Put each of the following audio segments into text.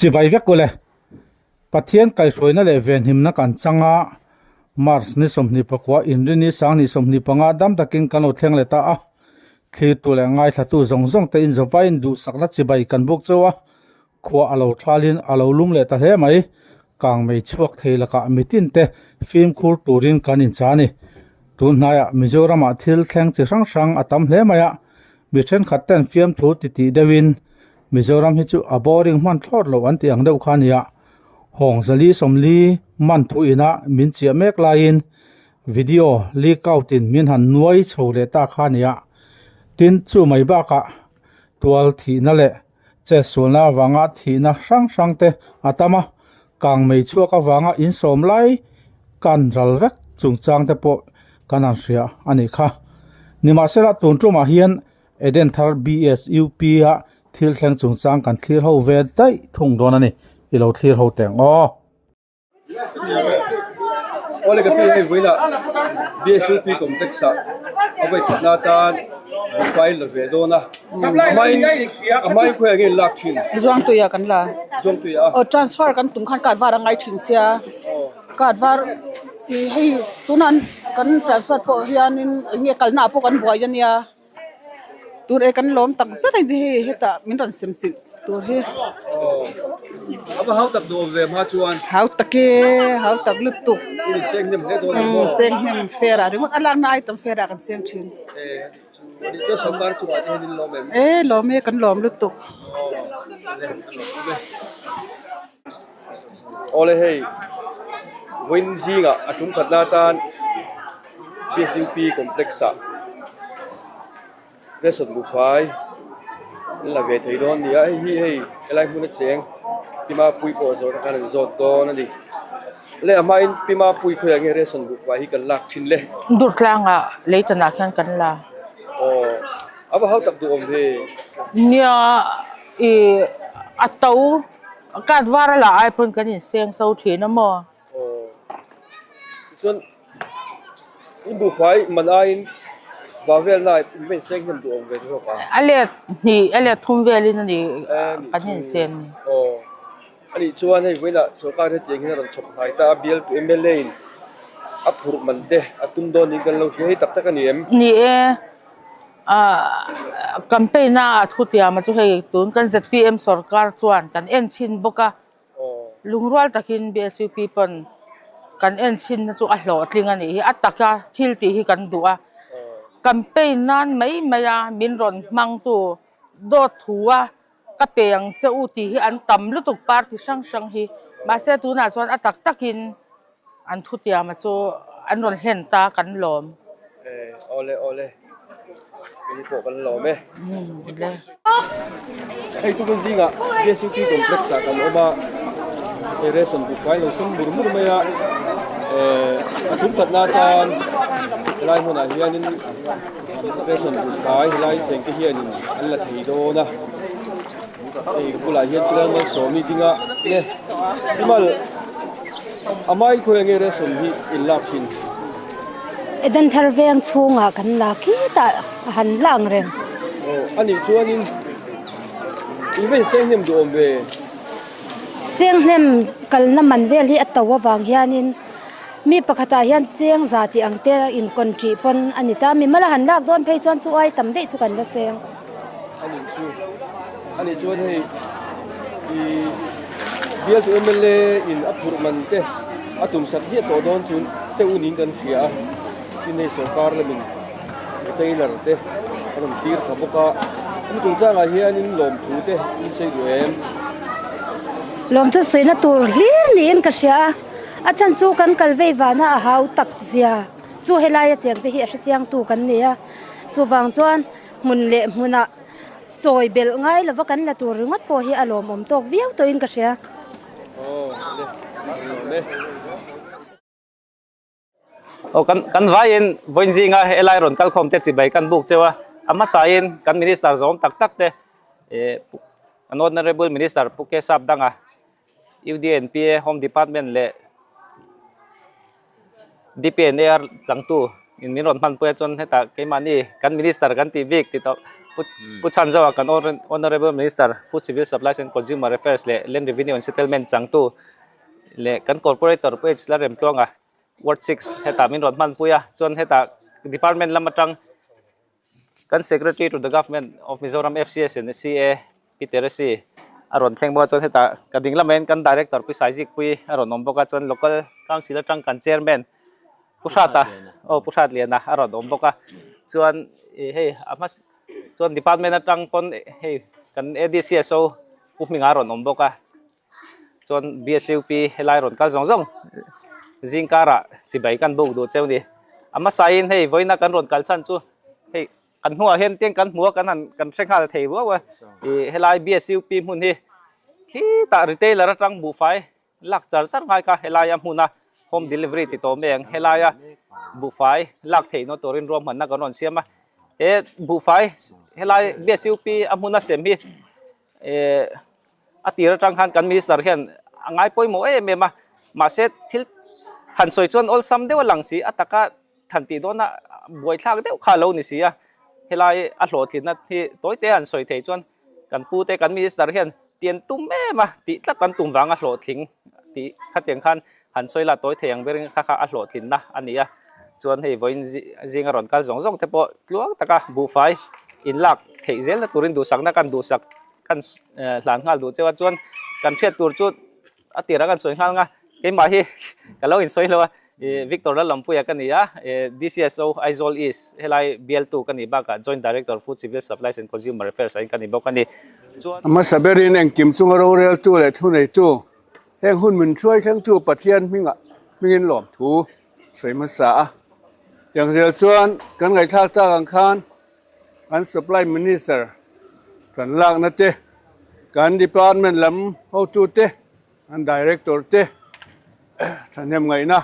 จิบายเวกกูเลยปะเทียนไก่สวยนั่นแหละเวียนหิมนักการจังอามาร์สนิสมนิปกว่าอินเดียนิสังนิสมนิปงาดำตะกินกันอุเทงเลตาที่ตัวแรงไงถ้าตัวจงแต่อินจะไปดูสักนัดจิบายกันบุกเจ้าขวาอาลูทาลินอาลูลุมเลตาเฮ้ไหมกางไม่ชวกเทลกะมิตินเตฟิล์มคูตูรินกันอินจานี่ตุนนายมิโซรามาทิลแทงจิสังอัตมเฮ้ไหมมิเชนขัดเต้นฟิล์มทูติติเดวินมิโซรามฮิจูอบอริงมันทอดโลวันที่ยังเดียวขานี่ห้องสลีสมลีมันทุอินะมินเจียเมกลายินวิดีโอลีกเอาตินมินหันนวยโชเลตาขานี่ตินจูไม่บ้ากะตัวทีนั่นแหละเจส่วนละวังอาทีนะสังเตอาตมากางไม่ชั่วกับวังอาอินสมไลกันรัลเวกจุงจางเตปอกันนั่นเสียอันนี้ค่ะนิมาเสละตุนจูมาเฮียนเอเดนทาร์ BSUP ทิลแทงจุงจางกันเคลียร์เอาเวดได้ทุ่งโดนนี่อีเราเคลียร์เอาแต่งOleh kata ini bila BSUP kompleks apa kesempatan file lebih dona. Amai kau yang lakin. Zuang tu ya kan lah. Zuang tu ya. Transfer kan tungkan kad var ngai thin sia. Kad var hei tunan kan transfer po hianin nge kalna po kan buayan ya. Tur kan lom tak zat ai heta min ran semcil. Tur he. Apa hau tak dua về ma chuan. Hau tak lutuk. Ini seng nem he dona. Seng nem fera. Ringot alang na item fera kan seng chin. Ini tu sambar chuan ini lom em. Lom kan lom lutuk. Oleh hei. Win singa atum kesempatan BSUP kompleks Resort Bukai là về thấy đó thì ấy hi cái muốn chén pima pui po rồi cái này rồi đó nó đi lẽ mà pima pui khơi nghe Resort Bukai hi cần lạc chín lệ đột lang lấy tên lạc cần là apa hal tak tu om he nia atau kad var la ai pun kan in seng sau thi na mo chuan in Bukai man ai và về lại mình xem thêm đồ về thôi cả. Ale thum về lên ni kan in seng. Ani chuan hei vela sarkar he teng hin ron chhop thai ta BL to MLA aphur man te atum don ni kan lo hei tak tak ani em. Ni campaign na thutia ma chu hei tun kan ZPM sarkar chuan kan en chin boka. Lungrwal takin BSUP pon kan en chin na chu a hlo tling ani hi ataka thil ti hi kan du'a. Campaign nan mai maya min ron mang tu do thua ka peng cheu ti hi an tam lutuk party sang hi ma se tu na chuan atak takin an thutia ma chu an ron hen ta kan lom Ole ini po kan lo me le hei tu kan zinga BSUP kompleks kan oma Resort Bukai lo sem murmur maya atum tatnatan lai hona hianin Resort Bukai lai cheng ke hianin alla thei do na pula hian plan man so mi dinga ne imal amai khoi nge Resort hi ilapin Eden tharveng chunga kan la ki ta han lang reng ani chuanin even seng nem do ombe seng nem kal na man vel hi atawa wang hianin mi pakhata hian cheng zati angte in country pon anita mi mala han lak don phei chuan chu ai tam dei chu kan la seng ani chuan hei BL to MLA in aphur man te atum sat hi to don chun cheu ning kan fia tinei sarkar le min tailor te anum tir khaboka tung changa hianin lom thu te in sei em lom tu soina tur hlir ni in ka sia achan chu kan kalvei wana a hau tak zia chu helaya cheng te hi a chiang tu kan nia chu wang chuan mun le muna choi bel ngai lawa kan la tur ringot po hi alom om tok viau to in ka sia kan vain voinjinga elai ron kal khom te chi bai kan buk chewa ama sain kan minister zom tak tak te an honorable minister puke sap danga UDNP home department le DPNR changtu in min ron man pu chon heta ke mani kan minister kan ti bik ti to ผู้ชันเจ้ากัน Honorable Minister Food Civil Supplies and Consumer Affairs และ Land Revenue and Settlement จังตู้และกัน Corporator เพื่อละเริ่มต้นWard 6 heta min rod man puya chon heta department lamatang kan secretary to the government of Mizoram FCS and CA Peterasi aron thleng bo chon heta kading lamen kan director pi saijik pui aron nomboka chon local councilor tang kan chairman pusata pusat liana aron nomboka chon hey amas chon department atang kon hey kan ADCSO upming aron nomboka chon BSUP helai ron kal jongjong Zingkara sibai kan buk do cheu ni ama sain hei voina kan ron kalchan chu hei kan hua hen tiang kan hua kan han kan senghal thei bo wa helai BSUP mun hi khi ta retailer atang bu fai lak char char ngai ka helai am huna home delivery ti to meng helai ya bu fai lak thei no torin rom han na kan ron siama bu fai helai BSUP am huna sem hi atira tang han kan minister hen angai poi mo me ma set thilหันสวยจนอลซัมเดียวหลังสีอัตกะทันทีโดนบวยทากเดียวขาโลนี่สิเฮลายอัลโหลทินนะที่ตัวเตะหันสวยเทจนกันปูเตกันมีสตาร์เฮียนเตียนตุ้มแม่มาติดกันตุ้มวางอัลโหลทิ้งติขัดเตียงคันหันสวยละตัวเทียงเบริงข้าอัลโหลทินนะอันนี้จวนให้วันจิงอรอนกันสองแต่พอลวงตะกะบูไฟอินลักเทเซลตุรินดูสักนักกันดูสักกันหลานงาดูเจ้าจวนกันเชื่อตัวจุดอัติระกันสวยงามงาเกมมาฮีkalau insoi lo Victor Lampuya kaniya DCSO Aizol is helai BL2 kaniba ka Joint Director Food Civil Supplies and Consumer Affairs ai kaniba kani ama saberin eng kim chung ro rel tu le thu nei tu heng hun mun choi chang tu pathian minga mingin lom thu soi ma sa yang zel chuan kan ngai thak ta ang khan an supply minister kan lak na te kan department lam ho tu te an director teท่านเห็นไงนะ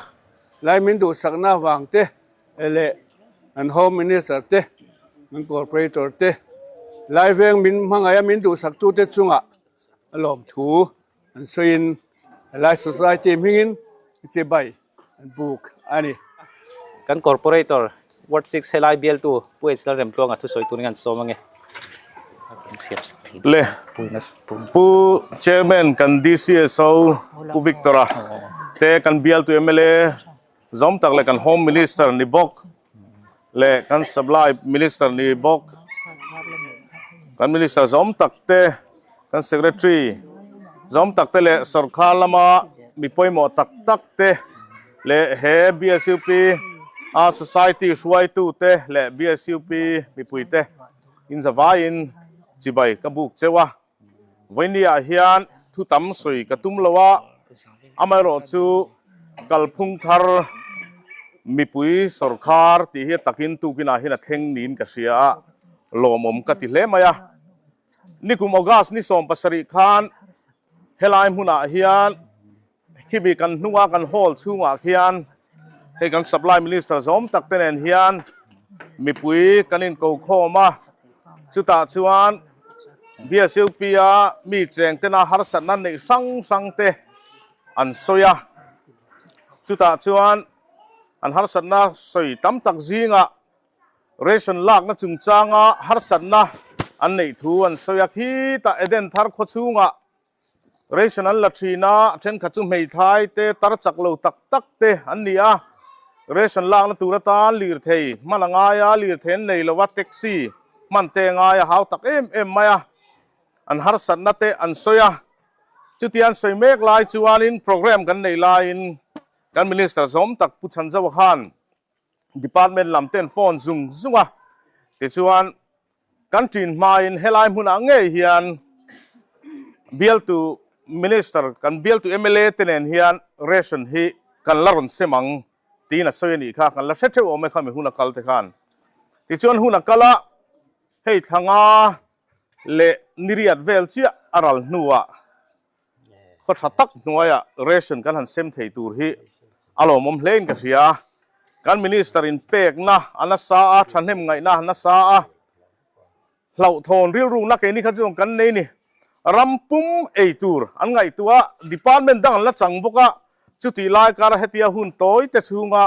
ไล่มินดูสักหน้าวางเตะเละอันโฮมมินิสเตอร์เตะมันคอร์ปอเรเตอร์เตะไล่เวงมินมังไงมินดูสักตู้เตะซุงอ่ะหลอมถูอันสวยไล่สุดท้ายทีมหินเจ็บใบอันบุกอันนี้กัน Corporator Ward 6 helai BL2 ผู้เอสละเริ่มต้นทุสอยตุนกันโซมังเงle pu chairman kan DCSO pu Victora te kan BL2 MLA zom tak le kan home minister ni bok le kan supply minister ni bok kan minister zom tak te kan secretary zom tak te le sarkar lama mi poimo tak tak te le he BSUP a society suai tu te le BSUP mi pui te in zavain chibai kabuk chewa voinia hian thu tam soi katum lawa amaro chu kalphung thar mipui sarkar ti hi takin tu kina hina theng nin ka sia lomom ka ti hle maya nikum ogas ni som pasari khan helai huna hian khibi kan nuwa kan hall chunga hian he kan supply minister zom tak ten hian mipui kanin ko khoma chuta chuan BSUP mi cheng tena har sanan nei sang te an soya chuta chuan an har sanna soi tam tak zinga ration lak na chungchanga har sanna an nei thu an soya khi ta eden thar kho chunga ration an la thina then khachu mei thai te tar chak lo tak tak te an nia ration lak na tura ta lir thei malanga ya lir then nei lo wa taxi man te nga ya haw tak em maya an har sanna te an soya chutian soi mek lai chuanin program kan nei lain kan minister zom tak puchan zaw khan department lam ten phone zunga ti chuan kan tin main helai huna nge hian BL2 minister kan BL2 MLA tenen hian ration hi kan laron semang tina soyani kha kan la sethe o me khami huna kal te khan ti chuan huna kala hei thanga le niriat vel chia aral nuwa kho thatak nuaya ration kan han sem thei tur hi alomom hlein ka sia kan minister in pek na anasa a thanem ngai na anasa a lau thon ril ru na ke ni kha jong kan nei ni rampum ei tur an ngai tua department dang la chang boka chuti lai kar hetia hun toy te chunga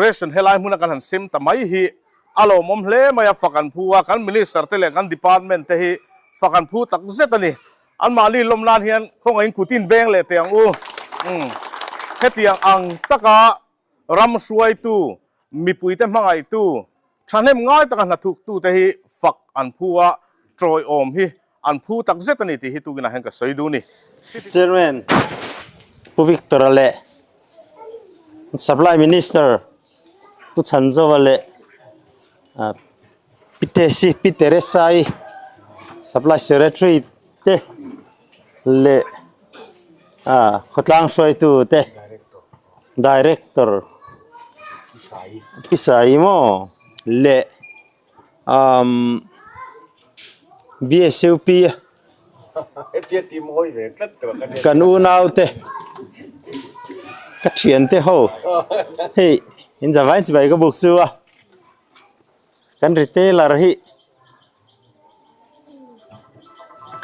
ration helai huna kan han sem tamai hi alo mom hle maya fakan phuwa kan minister te le kan department te hi fakan phu tak zetani an mali lomlan hian khong in kutin beng le te ang u hetiang ang taka ram suai tu mi pui te mangai tu thanem ngai taka na thuk tu te hi fak an phuwa troi om hi an phu tak zetani ti hi tu gina hen ka soidu ni Chairman pu Victor le supply minister pu Chanjo le pitesi piteresai supply secretary te le khotlang soi tu te director pisai mo le BSUP kan unau te ka thian te ho hey in zawai chibai ka buk chu kan retailer hi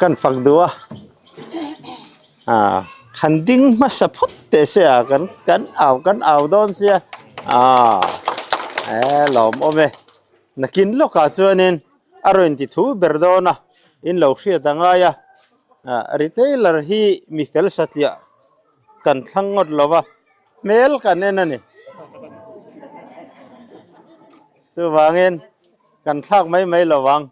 kan fakdua khanding ma sapot te se kan au don sia lom ome nakin loka chuanin aroin ti thu berdona in lo hria dangaya retailer hi mi fel satlia kan thangot lova mel kan enani chu wangin kan thak mai lawang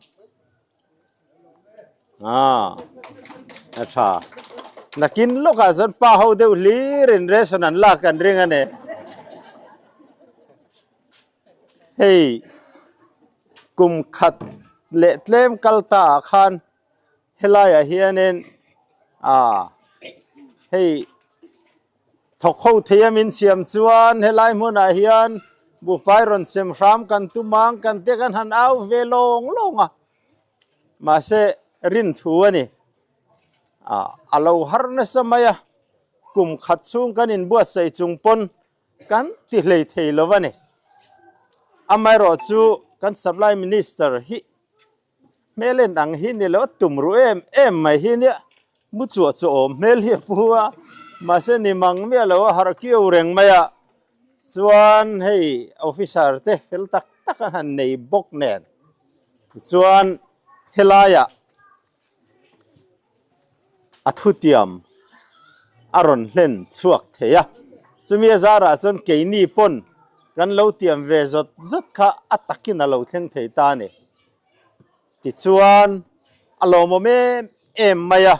acha nakin loka zon pa ho deu lirin resonan la kan ring ane hey kum khat le tlem kalta khan helaya hianen hey thokho thiamin siam chuan helai hmuna hian bu fairon sem ram kan tumang kan te kan han au velong longa ma se rin thu ani alo harna samaya kum khat chung kan in buat sai chungpon kan ti hlei thei lovani amai ro chu kan supply minister hi melen ang hi ni lo tumru em mai hi ni mu chu chu om mel hi puwa ma se ni mang me lo har kiu reng maya chuan hei officer te fel tak han nei bok nen chuan helaya athutiam aron hlen chuak theya chumi zara chon keini pon kan lo tiam ve zot kha atakin alo thleng thei ta ni ti chuan alomo me em maya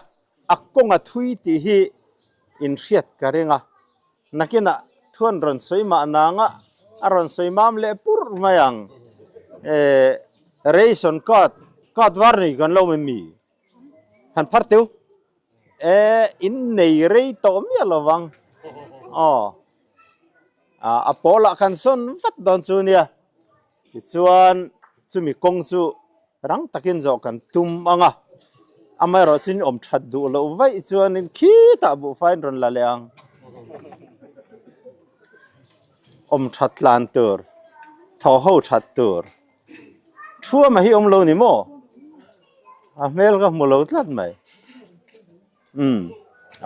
akonga thui ti hi in hriat karenga nakina thon ron soima nanga aron soimam le pur mayang ration card warni kan lo me mi han pharteu in nei rei to mi lawang apola kan son vat don chu nia chuan chumi kong chu rang takin zo kan tum anga amai ro chin om that du lo vai chuan in khi ta bu fain ron la leang om that lan tur tho ho that tur thua ma hi om lo ni mo mel ga mo lo tlat mai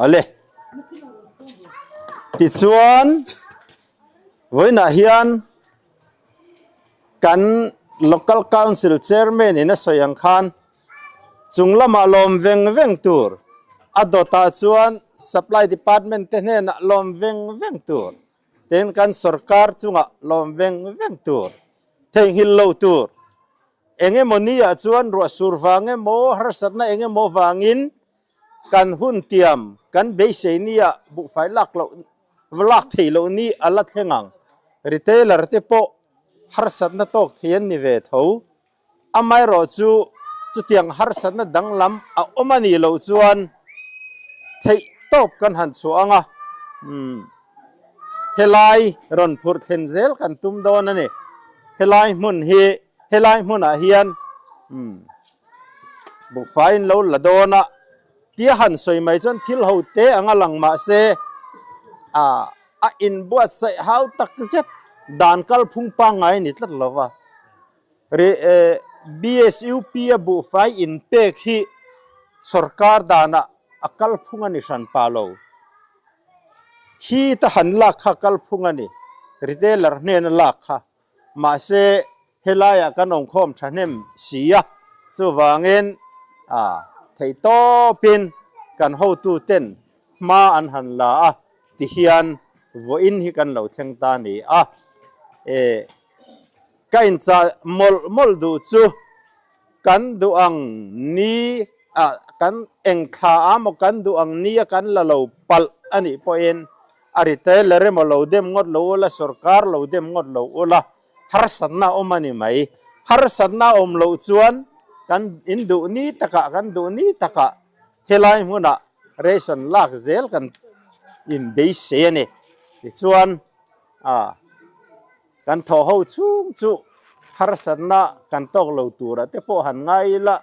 ale ti chuan voina hian kan local council chairman in a soyang khan chunglama lom veng tur adota chuan supply department te hne na lom veng tur ten kan sarkar chunga lom veng tur theng hil lo tur enge monia chuan ro surwange mo harsatna enge mo wangin kan hun tiam kan beisenia bu fai lak lo vlak theilo ni ala thengang retailer te po harsatna tok thian ni ve tho amai ro chu tiang harsatna danglam a omani lo chuan thei top kan han chuanga helai ron phur thenzel kan tum don ani helai mun a hian bu fain lo ladona tia han soi mai chon thil ho te anga langma se a in buat sai how tak zet dan kal phung pa ngai ni tlat lova re BSUP bu fai in pek hi sarkar dana akal phunga ni san palo khi ta han la kha kal phunga ni retailer ne na la kha ma se helaya kan ong khom thanem sia chu wangin thei to pin kan ho tu ten ma an han la ti hian vo in hi kan lo thleng ta ni kain cha mol du chu kan du ang ni kan eng kha amo kan du ang ni kan la lo pal ani poin ari te lere mo lo dem ngot lo la sarkar lo dem ngot lo ola har sanna omani mai har sanna om lo chuan kan indu ni taka kan du ni taka helai muna ration lak zel kan in base se ni chuan kan tho ho chung chu har sanna kan tok lo tura te po han ngai la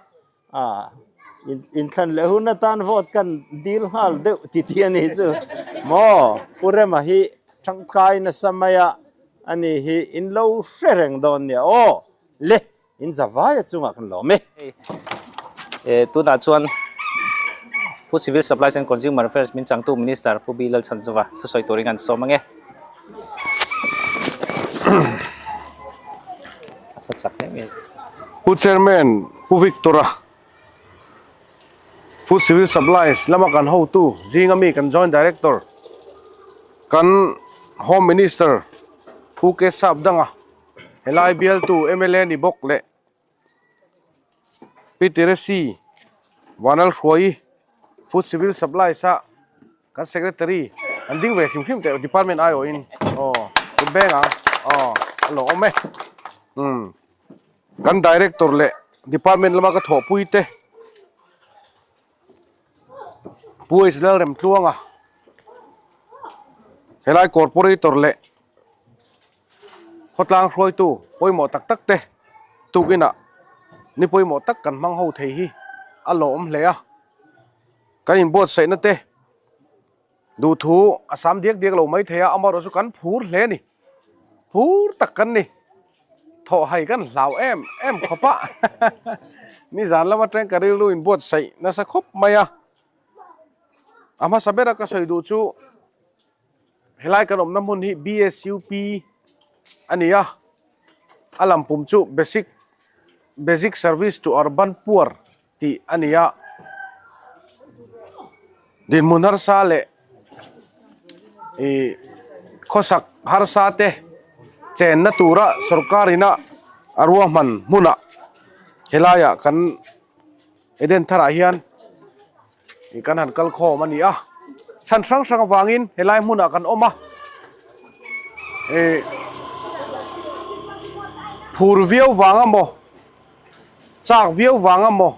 in than le hun tan vote kan deal hal de ti ti ani chu mo pure ma hi thangkai na samaya ani hi in lo fereng don ne le in zawaya chunga kan lo me tu na chuan Food Civil Supplies and Consumer Affairs min changtu minister pu bilal chanzuwa tu soi toringan somange sak ne mes pu chairman pu Victoria Food Civil Supplies lama kan ho tu jingami kan joint director kan home minister pu ke sabdanga helai bial tu MLA ni bok le PTRC wanal khoi Food Civil Supply sa kan secretary anding we khim te department ayo in ku benga lo ome kan director le department lama ka tho puite puis lel rem tluanga helai corporator le khotlang khroi tu poimo tak tak te tukina ni poimo tak kan mang ho thei hi alom le kan in bot sai na te du thu asam diek lo mai theya amaro su kan phur hle ni phur tak kan ni tho hai kan lau em khopa ni zan lama teng karil lu in bot sai na sa khop maya ama sabera ka sai du chu helai kan om namun hi BSUP ania alam pum chu basic service to urban poor ti ania din munar sale khosak har sate chen na tura sarkarina arwa man muna helaya kan eden thara hian kan han kal kho mania chan sang wangin helai muna kan oma phur viau wanga mo chak viau wanga mo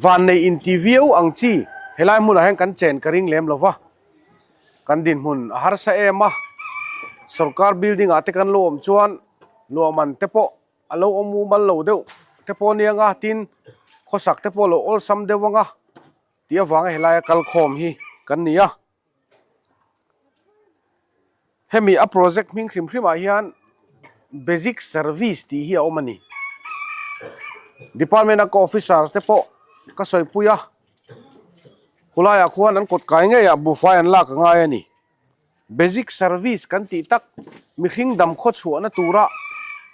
van nei interview ang chi helai muna hang kan chen karing lem lova kan din mun har sa ema sarkar building ate kan lom chuan loman tepo alo omu mal lo deu tepo nianga tin khosak tepo lo ol sam dewanga tia wanga helai kal khom hi kan nia hemi a project ming khrim a hian basic service ti hi omani department of officers tepo ka soi puya kulaya khuan an kot kai nge ya bu fai an la ka ngai ani basic service kan ti tak mi khing dam kho chuana tura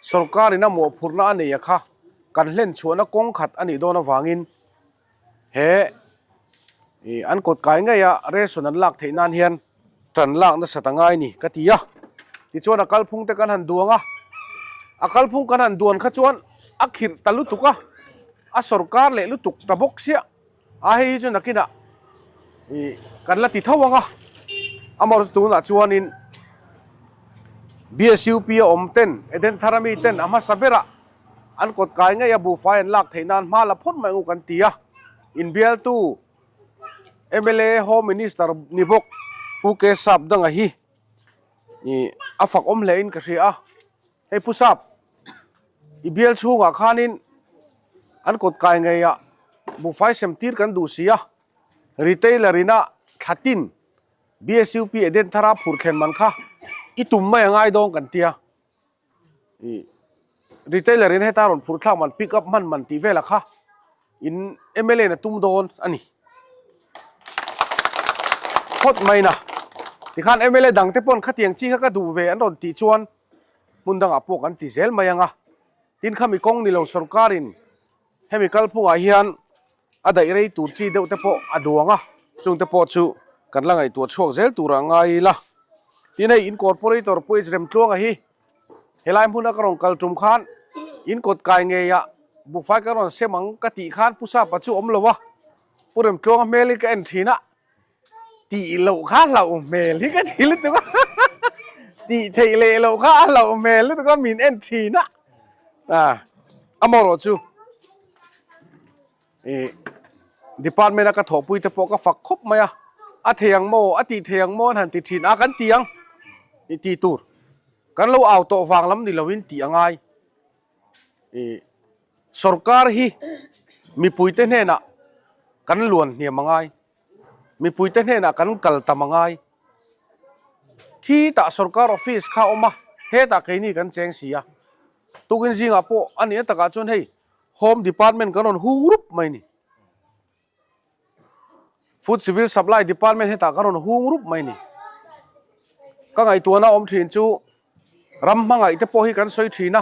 sarkari na mo phurna ani ya kha kan len chuana kong khat ani dona wangin he an kot kai nge ya reson an lak theinan hian tran lak na satangai ni katia ti chuan akal phung te kan han duanga akal phung kan han duan kha chuan akhir talu tuka a sarkar le lu tuk tabok sia a hi chu nakina kan la ti thawanga amor tu na chuanin BSUP omten eden tharami ten ama sabera an kot kai nga ya bu fain lak theinan mala phot mai ngu kan tia in bial tu MLA home minister nibok pu ke sap danga hi ni afak om le in ka ria he pusap i bial chunga khanin an kot kai nga ya bu fai sem tir kan du sia retailerina khatin BSUP eden thara phur khen man kha itum mai ngai dong kan tia retailerin he taron phur thla man pick up man ti vela kha in MLA na tum don ani khot mai na ti khan MLA dang te pon khatiang chi kha ka du ve an ron ti chuan มุนดังอพวกกันติเซลมายังtin khami kong ni lo sarkarin chemical phunga hian adai rei tur chi deuh te po aduanga chung te po chu kan langai tu chhuak zel tura ngai la tinai incorporator pois rem tlonga hi helai hmuna karong kaltum khan in kot kai nge ya bu fai karon semang kati khan pusa pachu om lowa purem tlonga meli ka en thina ti lo kha lo meli ka thi lu tu ti thei le lo kha lo meli tu ka min en thina amoro chu department ka thopui te po ka fak khop maya a theyang mo ati theyang mo han ti thin a kan tiang ti tur kan lo aw to wang lam ni lowin ti angai sarkar hi mi puite hne na kan luan hnia mangai mi puite hne na kan kal tamangai khi ta sarkar office kha oma he ta ke ni kan cheng sia tukin jinga po ani taka chon hei home department kanon hungurup mai ni food civil supply department heta kanon hungurup mai ni ka ngai tuana om thin chu ram mangai te po hi kan soi thina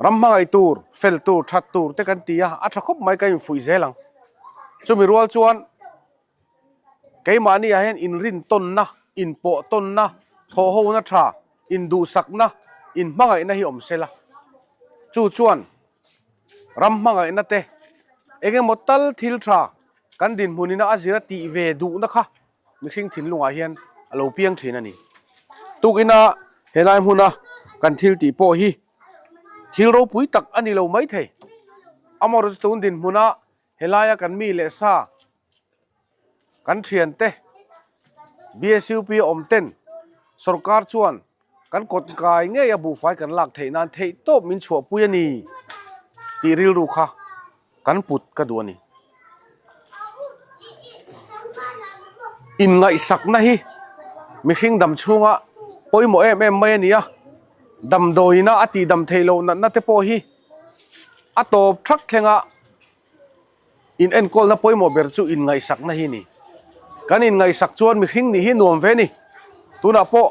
ram mangai tur fel tur that tur te kan tia a thakop mai kai fui zelang chumi rual chuan kai mani a hen in rin ton na in po ton na tho ho na tha in du sak na in mangai na hi om sela chu chuan ram mangai na te enge motal thil tha kan din munina azira ti ve du na kha mi khing thin lunga hian alo piang thin ani tukina helai huna kan thil ti po hi thil ro pui tak ani lo mai the amor stun din huna helaya kan mi le sa kan thian te bsup om ten sarkar chuan kan kot kai nge ya bu fai kan lak thei nan thei top min chho pui ani ti ril ru kha kan put ka du ani in ngai sak na hi mi khing dam chunga poimo em mai ania dam doina ati dam theilo na te po hi atop thak thenga in en kol na poimo ber chu in ngai sak na hi ni kan in ngai sak chuan mi khing ni hi nuam ve ni tuna po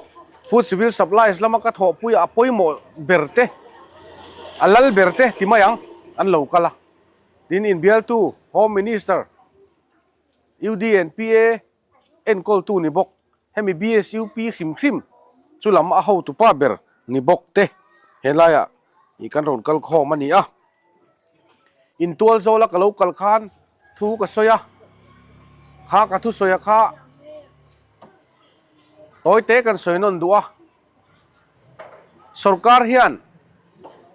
food civil supplies lama ka tho pui a poimo berte alal berte timayang an lokala din in bial tu home minister UDNPA en kol tu ni bok hemi BSUP khim chulam a ho tu pa ber ni bok te helaya I kan ron kal kho mani a in tual zola ka local khan thu ka soya kha ka thu soya kha toy te kan soinon duwa sarkar hian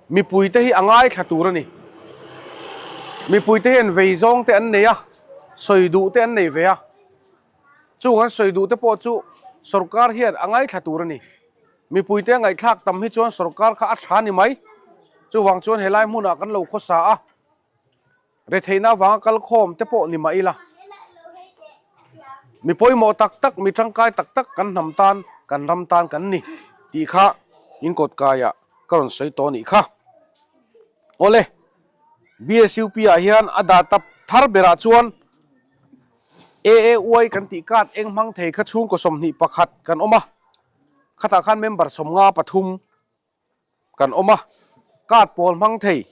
mi puite hi angai thaturani mi puite hen veizong te an neya soidu te an nei veya chu han soidu te po chu sarkar hian angai thaturani mi puite ngai thak tam hi chuan sarkar kha a thani mai chu wang chuan helai hmuna kan lo khosa a re theina wang kal khom te po ni mai la mi poimo tak mi tangkai tak kan namtan kan ramtan kan ni ti kha in kot kaya karon soi to ni kha ole BSUP a hian ada tap thar bera chuan AAY kan ti kat eng mang thei kha chung ko som ni pakhat kan oma khata khan member somnga pathum kan oma kat pol mang thei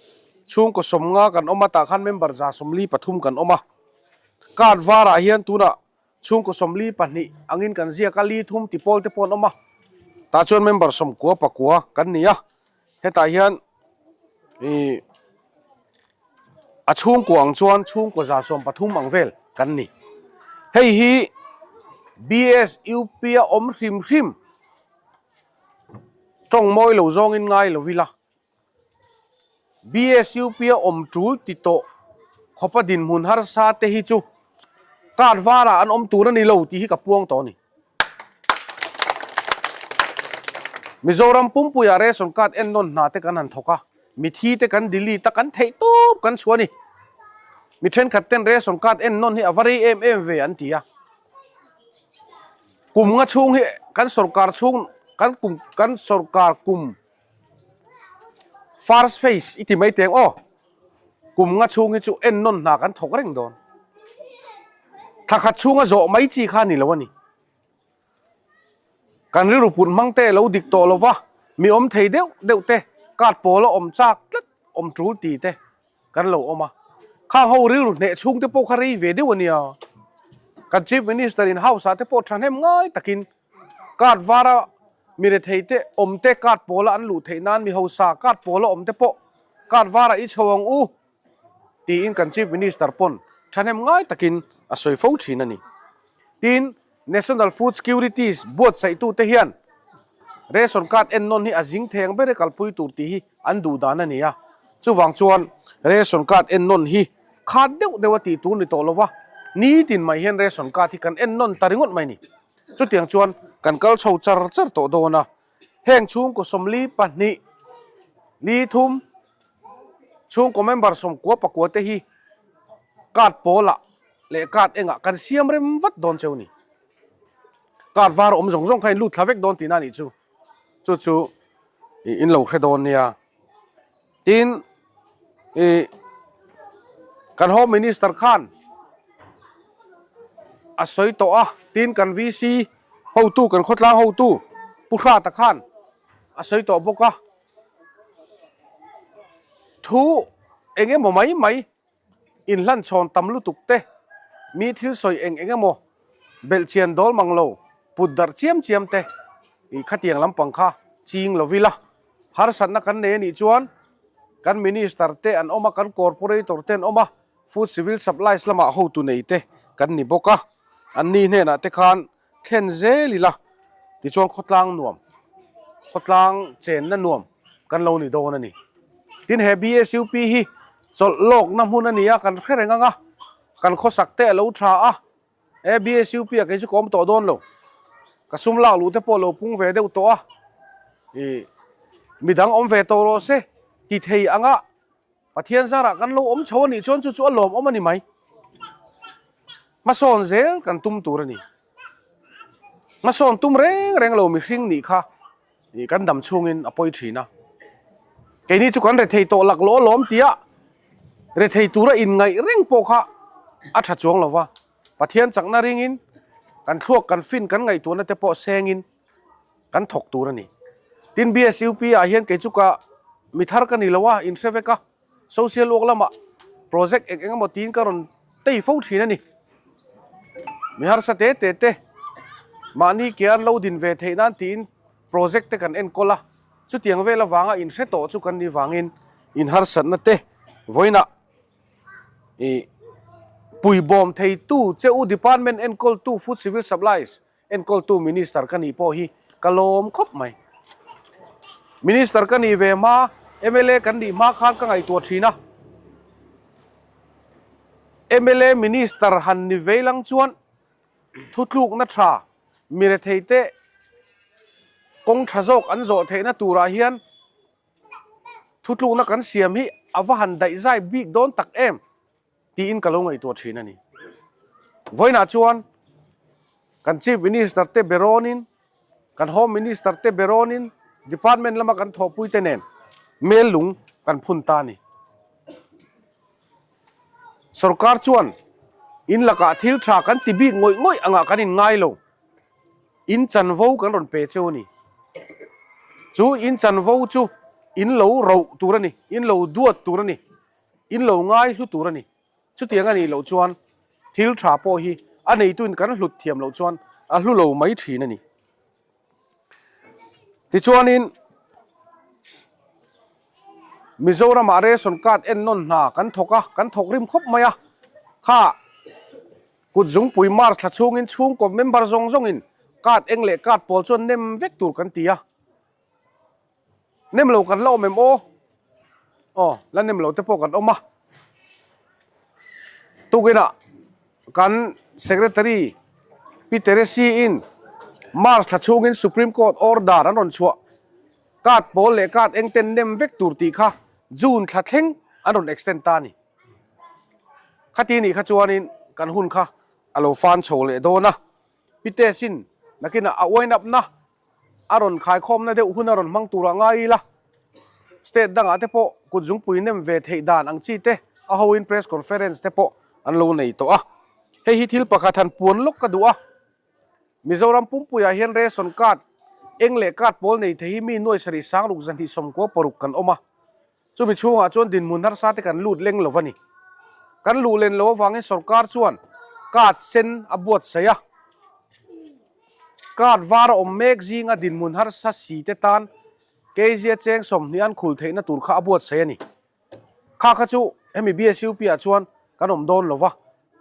chung ko somnga kan oma ta khan member za somli pathum kan oma kat wara hian tuna chung ko somli pani angin kan zia kali thum ti pol te pon oma ta chuan member som ko pakwa kan nia heta hian a chung kuang chuan chung ko za som pathum angvel kan ni hei hi BSUP om hrim trong moi lo zong in ngai lo vila BSUP om tul ti to khopa din mun har sa te hi chu kat wara an om tur ni lo ti hi ka puang to ni Mizoram pumpu ya reson kat en non na te kan han thoka mi thi te kan dili ta kan thei top kan suani mi thren khatten reson kat en non hi avari ve an tia kum nga chung hi kan sarkar chung kan sarkar kum first phase iti mai teng o kum nga chung hi chu en non na kan thok reng don thakhat chunga zo mai chi kha ni lawani kan ri rupun mangte lo dik to lova มีอมเทเดวเตกาดโปละอมจากลัดอมทรูตีเตกันโลอมาข้างเฮาริลเนชุงเตโปคารีเวเดวันเนียกันชีฟมินิสเตอร์อินเฮาส์เตโปทันเฮมง่ายตะกินกาดวาระมีเรเทเตอมเตกาดโปละอันลูเทนันมีเฮาสากาดโปละอมเตโปกาดวาระอิชวงอูตีอินกันชีฟมินิสเตอร์ปนทันเฮมง่ายตะกินอสวยฟูชีนันนี่ตีน National Food Security Board ใส่ตู้เทียนเรสอนการ์ดเอ็นนนที่อาจิงเทงเบรกัลปุยตูตีอันดูดานันนี่อ่ะจู่วังชวนเรสอนการ์ดเอ็นนนที่ขาดเดวตีตูนี่โตแล้ววะนี่ดินไม่เห็นเรสอนการ์ดที่กันเอ็นนนตาริงดไม่นี่จู่เตียงชวนกันเกลชาวจาร์โตโดนะแห่งช่วงกุสมลีปันนี่ลีทุมช่วงก็เมมเบอร์สมกัวปะกัวเตฮีการ์ดโปละเลการ์ดเองอ่ะกันเสียมเริ่มวัดโดนเจ้านี่การวาร์อมส่งใครลุดทาเวกโดนตีนั่นนี่จู่อินเหล่าใครโดนเนี่ยทีนกันโฮมินิสเตอร์ขันอาศัยตัวทีนกันวีซีเฮาตู้กันขดล้างเฮาตู้ผู้ฆ่าตะขันอาศัยตัวบกทูเองบ่ไหมอินลันชอนตำลุตุกเตมีทิลสอยเองโมเบลเชียนดอลมังโลปุดดาร์เชียมเตอีขัดยังลำปังค่าจิงลวิละฮาร์สันนักกันเนนี่จวนกันมินิสเตอร์เตอันออกมากันคอร์ปอเรทอร์เตนออกมาฟู้ดซิวิลซัพพลายส์ละมาหูตุเนเตกันนี่บกะอันนี้เนี่ยนะเตคานเทนเซลิละที่จวนขดลางนวมขดลางเจนนั่นนวมกันเรานี่โดนนี่ทินเฮบีเอสยูพีฮีสดโลกน้ำหุ่นนี่กันแค่ไหนงั้งกันขดสักเตะแล้วทราบีเอสยูพีก็จะกอมต่อโดนโลกสุมลาลูเตโปโลพุงเวเดวตัวมีดังอมเวโตโรเซที่เทียงะปะเทียนสาระกันโลอมชวนนี่ชวนจู่ๆลมอมมันนี่ไหมมาสอนเซลกันตุ้มตัวนี่มาสอนตุ้มเร่งโลมีสิ่งนี่ค่ะนี่กันดำช่วงอินอภัยทีนะแกนี่จุกันเรเทยโตหลักล้อล้อมเตียเรเทยตัวอินไงเร่งโปค่ะอัดจวงหรอวะปะเทียนจังนาริงอินกันทวกกันฟินกันไงตัวนั้นแต่พอแซงอินกันถกตัวนี่ดินเบียซิวปีอาเฮียนเกจุกะมิทาร์กันนี่ละวะอินเซเวกะโซเชียลโลกละมาโปรเจกต์เองมาตีนกันเตยฟูทีนั่นนี่มิฮาร์สเตเตมานี่เกียร์เราดินเวทนั่นตีนโปรเจกต์กันเอ็นก็ละจุดยังเวลาวางอินเซโตจุกันนี่วางอินฮาร์สันนั่นเตไว้นะปุยบอมเทยตู้เจ้าดีพาร์ตเมนต์เอ็นคอลตู้ฟู้ดซิวิลซัพพลายส์เอ็นคอลตู้มินิสเตอร์กันนี่พอฮีกะลมครบไหมมินิสเตอร์กันนี่เวมาเอ็มเอลเอกันนี่มาคานกันไงตัวทีนะเอ็มเอลเอมินิสเตอร์ฮันนี่เวลังชวนทุกลูกนัทรามีเรเทยเตกงทะโจกอันโจเทนะตูราเฮียนทุกลูกนักกันเสียมฮีอวหันได้ใจบิ๊กโดนตักเอ็มตีอินกะลงไอตัวทีนั่นนี่ไว้น่าชวนกันชีฟมินิสเตอร์เตเบโรนินกันโฮมมินิสเตอร์เตเบโรนินดีพาร์ตเมนต์ละมากันทอปุยเตเนนเมลลุงกันพุนตานี่สรการชวนอินละกะทิลทรากันติบีงอยอ่างกันอินง่ายลงอินจันวูกันรอนเปเจวนี่จูอินจันวูจูอินเหลาเราตัวนี่อินเหลาดวดตัวนี่อินเหลาง่ายทุตัวนี่ชุดเตียงอันนี้เหล่าจวนทิลทราโปฮีอันนี้ตุนกันหลุดเทียมเหล่าจวนอันหลุดเหล่าไม่ถีนั่นนี่ที่จวนนี้มิโซรามาเรสอนการ์ดเอ็นนนหากันถกกันถกริมคบไหมอะข้ากุดจงปุยมาร์สช่วงอินช่วงกับเมมเบอร์จงอินการ์ดเอ็งเล่การ์ดโปลจวนเนมเวกตูกันตีอะเนมเหล่ากันเล่าเมมโออ๋อแล้วเนมเหล่าเตโปกันออกมาตุกินะกันเซกเรตารีปีเตอร์ซีอินมาร์สช่วงอินสุพรีมคอร์ตออร์ดาร์นั่นชัวการ์ดโปลเล่การ์ดเอ็งเต็นเนมเวกตูตีค่ะจูนขัดเฮงอันนั้นเอ็กซ์เซนตานี่ขัดที่นี่ขัดจวนนี่กันหุ่นค่ะอโลฟานโชว์เลยโดนะพิเตซินนักกินเอาไว้นับนะอารอนขายคอมนะเดี๋ยวหุ่นอารอนมังตัวละไงล่ะสเตทดังอาเทโปกุดจุงปุยเนมเวทเฮดานอังจีเตอาฮาวินเพรสคอนเฟอเรนซ์เทโปอันโลในตัวเฮฮิทิลปะขัดทันปวนลกกระดัวมิโซรัมปุ่มปุยอาเฮียนเรสอนการ์ด eng le kat pol nei thei mi noi sari sang luk zan hi som ko poruk kan oma chu mi chunga chon din mun har sa te kan lut leng lovani kan lu len lo wange sarkar chuan kat sen abuat saya kat var om mek zinga din mun har sa si te tan kezia cheng som nian khul theina tur kha abuat saya ni kha kha chu hemi bsup a chuan kan om don lova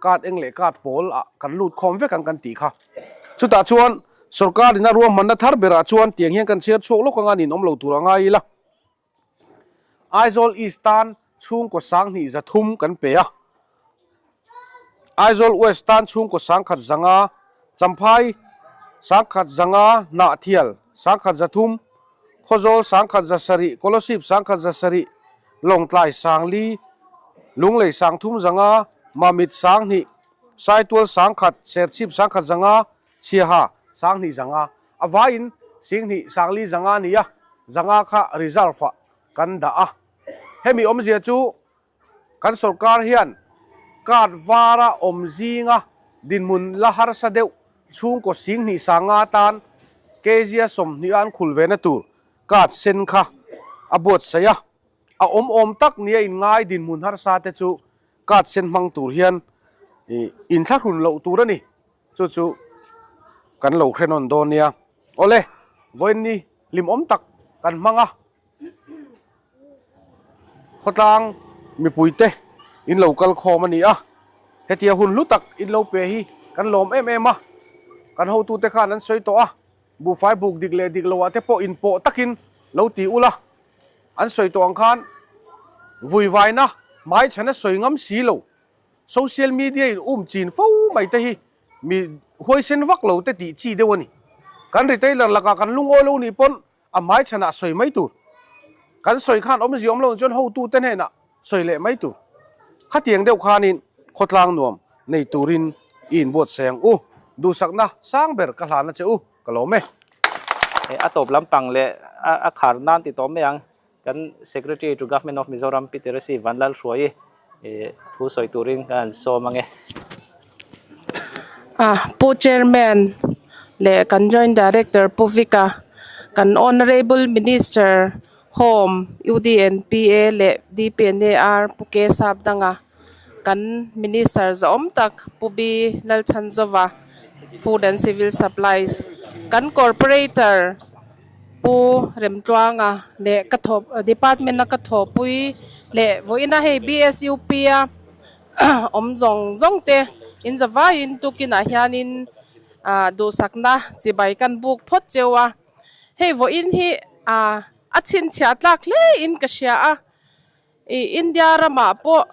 kat eng le kat pol a kan lut khom ve kan ti kha chu ta chuan sarkar ina ruam man na thar bera chuan tiang hian kan cher chok lo ka ngani nom lo tur anga ila Aizol Eastern chung ko sang ni zathum kan pe a Aizol Western chung ko sang khat zanga champhai sang khat zanga na thial sang khat zathum khozol sang khat zasari kolosip sang khat zasari longtlai sang li lunglei sang thum zanga mamit sang ni saitol sang khat serchip sang khat zanga chiha sang ni zanga awain sing ni sangli zanga niya zanga kha result fa kan da a hemi omzia chu kan sarkar hian kat vara omzinga dinmun lahar sadeu chung ko sing ni sanga tan kezia som ni an khulvena tur kat sen kha abot saya a om tak nia in ngai dinmun har sa te chu kat sen mang tur hian in thla hun lo tur ani chu kan lo khrenon don nia ole voin ni lim om tak kan manga khotlang mi puite in local khom ani a hetia hun lutak in lo pe hi kan lom em a kan ho tu te khan an soi to a bu fai buk dik le dik lo ate po in po takin lo ti ula an soi to ang khan vui vai na mai chana soi ngam si lo social media in chin fo mai te hi mi hoi sen vak lo te ti chi de woni kan retailer laka kan lungo lo ni pon a mai chana soi mai tu kan soi khan om ziom lo chon ho tu ten he na soi le mai tu khatiang deuh khanin khotlang nuam nei turin in bot seng u du sakna sang ber ka hlana che u kalome atop lampang le a khar nan ti tom yang kan secretary to government of Mizoram Piterasi Vanlal Shuai thu soi turin kan so mange pu chairman le kan joint director Puvika kan honorable minister home UDNPA le DPNAR puke sabdanga kan minister zom tak pubi lalchanzova food and civil supplies kan corporator pu remtwanga le kathop department na kathop pui le voina he BSUP a omjong te in zawa in tukina hianin do sakna chibai kan buk phot chewa he vo in hi achin chiatlak le in kasia a India rama po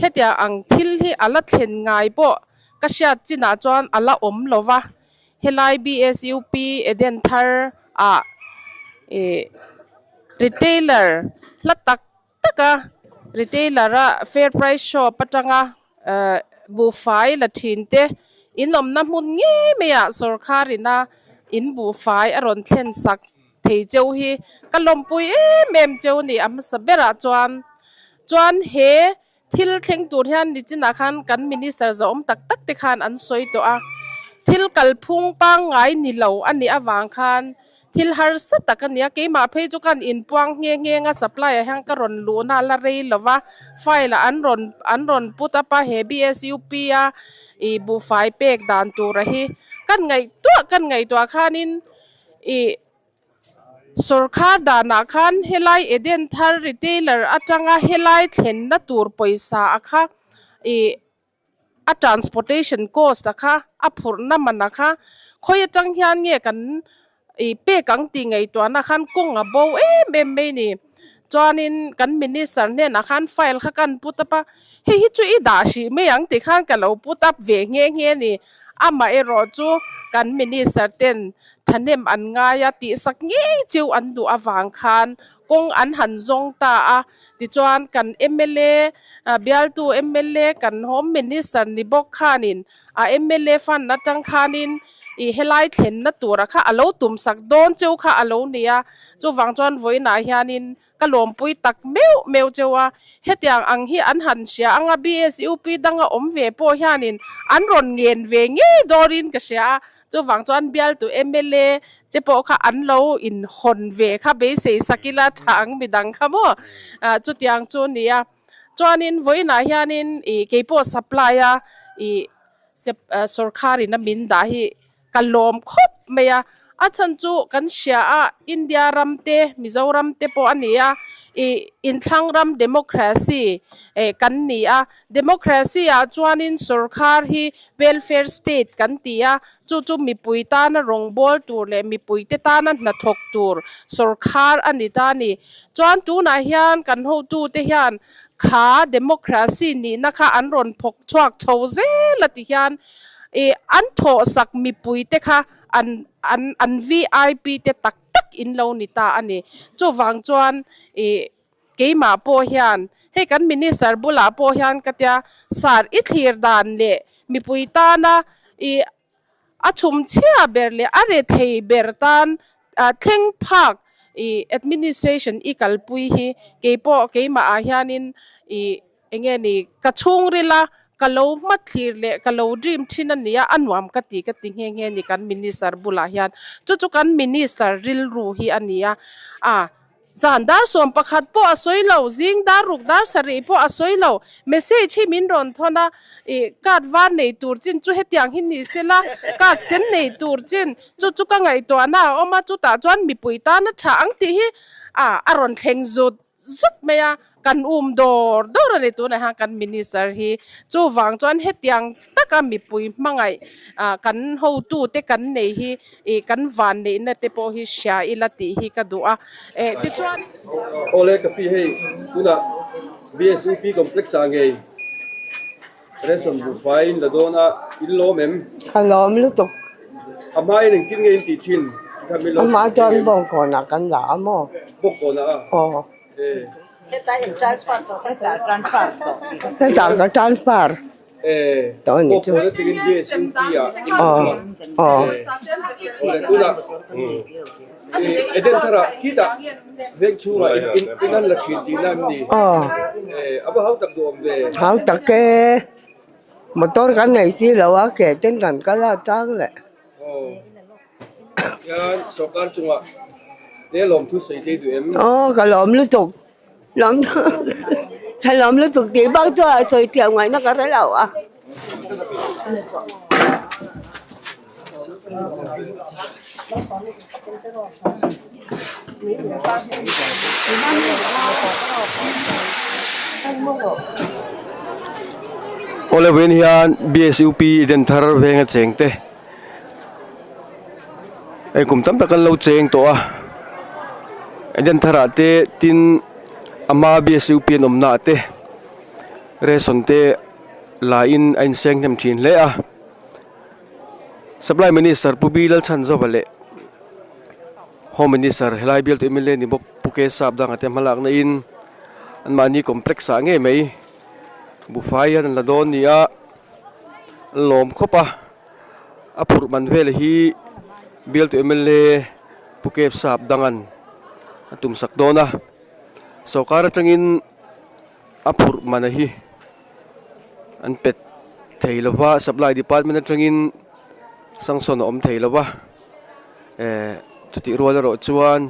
hetia ang thil hi ala thlen ngai po kasia china chuan ala om lova helai BSUP eden thar retailer latak taka retailer fair price shop patanga bu fai la thinte inom na mun nge meya sarkarina in bu fai aron thlen sak thei cheu hi kalompui mem cheu ni am sabera chuan he thil thleng tur hian ni china khan kan minister zom tak te khan an soi to a thil kalphung pang ngai ni lo ani awang khan thil har sa takania ke ma phei chu kan in puang nge nga supply hang ka ron lu na la rei lova file an ron put up a he BSUP a I bu fai pek dan tu rahi kan ngai to khanin sarkar dana khan helai eden thar retailer atanga helai thlen na tur paisa akha a transportation cost akha a phurna manakha khoi tang hian nge kan pe kang ti ngai to na khan kong a bo me ni chuanin kan minister ne na khan file kha kan putapa he hi chu I da shi me yang ti khan ka lo put up ve nge ni ama ero chu kan minister ten thanem an nga ya ti sak nge chiu an du awang khan kong an han zong ta a ti chuan kan MLA bial tu MLA kan home minister ni bok khanin MLA fan na tang khanin helai thlen na tura kha alo tum sak don cheu kha alo nia chu wang chuan voina hianin kalom pui tak meu chewa hetiang ang hi an han sia anga BSUP danga om ve po hianin an ron ngen ve nge dorin ka sia chu wang chuan bial tu MLA te po kha an lo in hon ve kha be se sakila thang midang kha mo chu tiang chu nia chuanin voina hianin I ke po supply a I sarkari na min da hi kalom khop meya achan chu kan sia a India ramte Mizoram te po ania in thangram democracy kan nia democracy a chuanin sarkar hi welfare state kan tia chu mi puita na rongbol tur le mi puite ta na thok tur sarkar ani ta ni chuan tu na hian kan ho tu te hian kha democracy ni na kha an ron phok chuak choze lati hian an tho sak mi puite kha an VIP te tak tak in lo ni ta ani chu wang chuan keima po hian he kan minister bula po hian katia sar I thlir dan le mi puita na achum chia berle are thei bertan thleng phak administration kalpui hi kepo keima a hianin enge ni kachung rila kalau mathlir le kalau dream thina nia anwam kati nge ni kan minister bula hian chu kan minister ril ru hi ania zandar som pakhat po asoi lo jing dar ruk dar sari po asoi lo message hi min ron thona kat war nei tur chin chu hetiang hin ni sela kat sen nei tur chin chu ka ngai to na oma chu ta chuan mi puita na thang ti hi aron thleng zut meya kan dor ani tu na ha kan minister hi chu wang chuan hetiang taka mi pui mangai kan ho tu te kan nei hi kan van nei na te po hi sha ilati hi ka du'a ti chuan ole ka pi hei tuna BSUP complex ange reson bu fain la dona illo mem kalom lu tok amai ning kin nge ti thin kamilo ama jon bong ko na kan la mo bok ko na Kita in transfer to kita transfer to. Kita ka transfer. To ni tu. Ko tingin BSUP ya tuna eden thara kita vek chura inan la khiti nam ni aba hau tak do be Hau tak ke motor kan nei si lawa ke ten kan kala tang le. yan sokar chunga le lom thu sei te du em Kalom lu tok. Lom lu tok ti bang to thôi tiang ngai na ka lao ole wen hian BSUP den thar venga chengte ai kum tam takan lo cheng to den thara te tin ama BSUP nomna te reson te la in ain seng them thin le supply minister pubilal chan zo bale home minister helai bil to emile ni bok puke sab dang atem halak na in an mani complex nge mei bufai an la don nia lom khopa apur man vel hi bil to emile puke sab dangan atum sak dona so kara tangin apur manahi an pet theilawa supply department tangin sangson om theilawa chuti rola ro chuan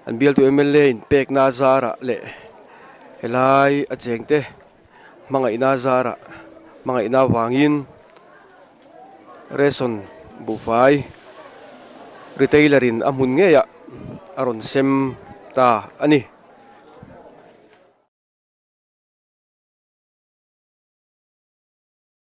an bil to MLA in pek na zara le helai achengte mga ina zara mga ina wangin reson bufai retailerin amun ngeya aron sem ta ani